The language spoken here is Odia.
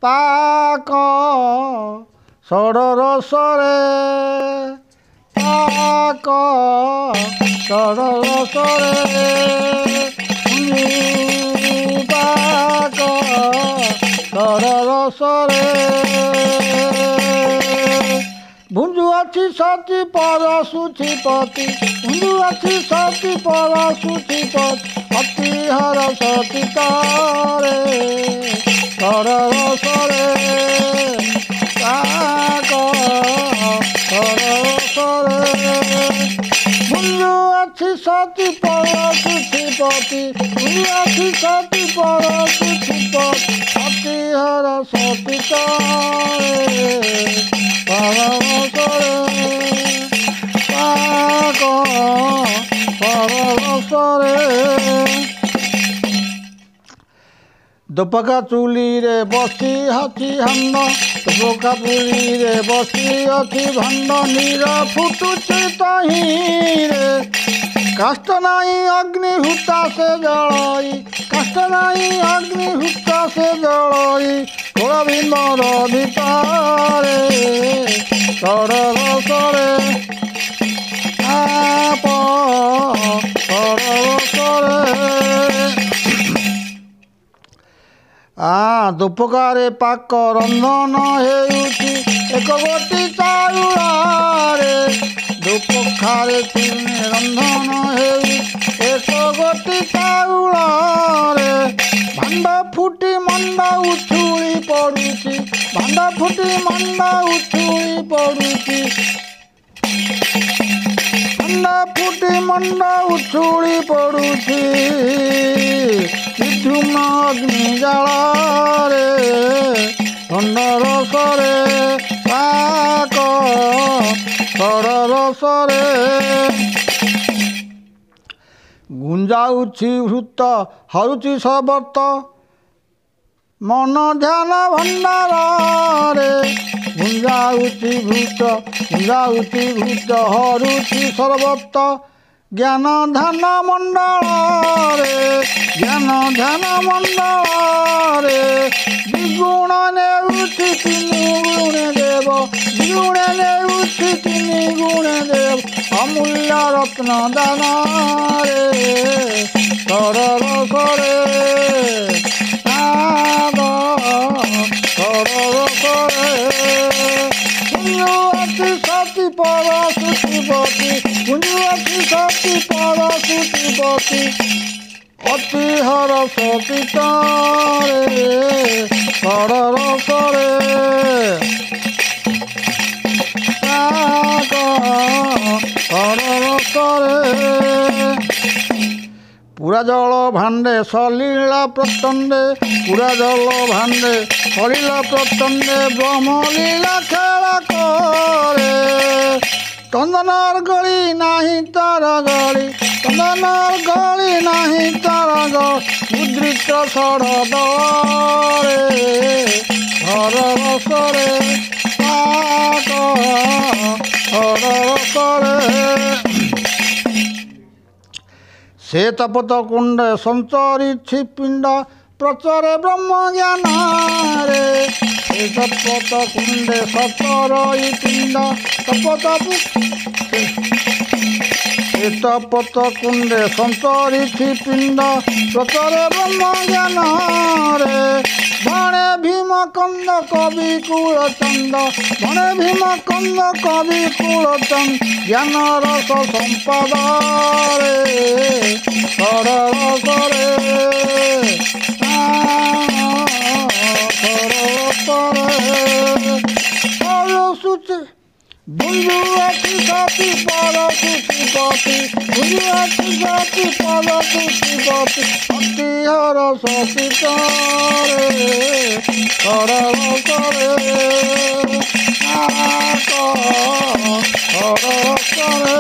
ପାକ ସଡ଼ ରସରେ ପାକ ସଡ଼ ରସରେ ପାକ ସଡ଼ ରସରେ ଭୁଞ୍ଜୁଅଛି ସତୀ ପରଶୁଛି ପତି ଭୁଞ୍ଜୁଅଛି ସତୀ ପରଶୁଛି ପତି ଅତିହର ସତୀ ତାରେ ସଡ଼ ରସରେ ପାକ ସଡ଼ ରସରେ ଭୁଞ୍ଜୁଅଛି ସତୀ ପରଶୁଛି ପତି ଭୁଞ୍ଜୁଅଛି ସତୀ ପରଶୁଛି ପତି ଅତିହର ସତୀ ତାରେ ସଡ଼ ରସରେ ପାକ ସଡ଼ ରସରେ ଦୋପକା ଚୁଲିରେ ବସି ଅଛି ହାଣ୍ଡ ଦୋପକା ଚୁଲିରେ ବସି ଅଛି ଭାଣ୍ଡ ନୀର ଫୁଟୁଛି ତହିଁରେ କାଷ୍ଟ ନାହିଁ ଅଗ୍ନି ହୁତା ସେ ଜଳଇ କାଷ୍ଟ ନାହିଁ ଅଗ୍ନି ହୁତା ସେ ଜଳଇ କୋଳ ଭୀମର ଭିତରେ ସଡ଼ ରସରେ ପାପ ସଡ଼ ରସରେ ଦୋପକାରେ ପାକ ରନ୍ଧନ ହେଉଛି ଏକ ଗୋଟି ଚାଉଳରେ ଦୋପକାରେ ଚୁନି ରନ୍ଧନ ହେଉଛି ଏକ ଗୋଟି ଚାଉଳରେ ଭାଣ୍ଡ ଫୁଟି ମଣ୍ଡ ଉଛୁଳି ପଡ଼ୁଛି ଭାଣ୍ଡ ଫୁଟି ମଣ୍ଡ ଉଛୁଳି ପଡ଼ୁଛି ଭାଣ୍ଡ ଫୁଟି ମଣ୍ଡ ଉଛୁଳି ପଡ଼ୁଛି ଧୂମ ଅଗ୍ନି ଜାଳରେ ଷଣ୍ଢ ରସରେ ପାକ ସଡ଼ ରସରେ ଗୁଞ୍ଜାଉଛି ହୃତ ହରୁଛି ସର୍ବତ ମନ ଧ୍ୟାନ ଭଣ୍ଡାରରେ ଗୁଞ୍ଜାଉଛି ଭୃତ ଗୁଞ୍ଜାଉଛି ଭୃତ ହରୁଛି ସର୍ବତ ଜ୍ଞାନ ଧ୍ୟାନ ମଣ୍ଡଳରେ ଜ୍ଞାନ ଧ୍ୟାନ ମଣ୍ଡଳରେ ଦ୍ୱିଗୁଣ ନେଉଛି ତିନି ଗୁଣେ ଦେବ ଦ୍ୱିଗୁଣ ନେଉଛି ତିନି ଗୁଣେ ଦେବ ଅମୂଲ୍ୟ ରତ୍ନ ଦାନରେ ସଡ଼ ରସରେ ପାଦ ସଡ଼ ରସରେ ଭୁଞ୍ଜୁଅଛି ସତୀ ପରଶୁଛି ପତି ଭୁଞ୍ଜୁଅଛି ସତୀ ପରଶୁଛି ପତି ଅତିହର ସତୀ ତାରେ ସଡ଼ ରସରେ ପାକ ସଡ଼ ରସରେ ପୁରା ଜଳ ଭାଣ୍ଡେ ସଲିଳା ପ୍ରଚଣ୍ଡେ ପୁରା ଜଳ ଭାଣ୍ଡେ ସଲିଳା ପ୍ରଚଣ୍ଡେ ବ୍ରହ୍ମଲୀଳା ଖେଳ କରେ ଚନ୍ଦନର ଗଳି ନାହିଁ ତାର ଗଳି ଚନ୍ଦନର ଗଳି ନାହିଁ ତାର ଗଳି ମୁଦ୍ରିତ ସଡ଼ ଦଳରେ ସଡ଼ ରସରେ ପାକ ସଡ଼ ରସରେ ସେ ତପତ କୁଣ୍ଡେ ସଞ୍ଚରିଛି ପିଣ୍ଡ ପ୍ରଚରେ ବ୍ରହ୍ମ ଜ୍ଞାନରେ ସେ ତପତ କୁଣ୍ଡେ ସଚରଇ ପିଣ୍ଡ ସେ ତପତ କୁଣ୍ଡେ ସଞ୍ଚରିଛି ପିଣ୍ଡ ପ୍ରଚରେ ବ୍ରହ୍ମ ଜ୍ଞାନରେ ଭଣେ ଭୀମ କନ୍ଦ କବି କୁଳଚନ୍ଦ ଭଣେ ଭୀମ କନ୍ଦ କବି କୁଳଚନ୍ଦ ଜ୍ଞାନ ରସ ସମ୍ପଦରେ ସଡ଼ ରସରେ ସଡ଼ ରସରେ ପରଶୁଛି ଭୁଞ୍ଜୁଅଛି ସତୀ ପରଶୁଛି ପତି ଭୁଞ୍ଜୁଅଛି ସତୀ ପରଶୁଛି ପତି ଅତିହର ସତୀ ତାରେ ସଡ଼ ରସରେ ପାକ ସଡ଼ ରସରେ।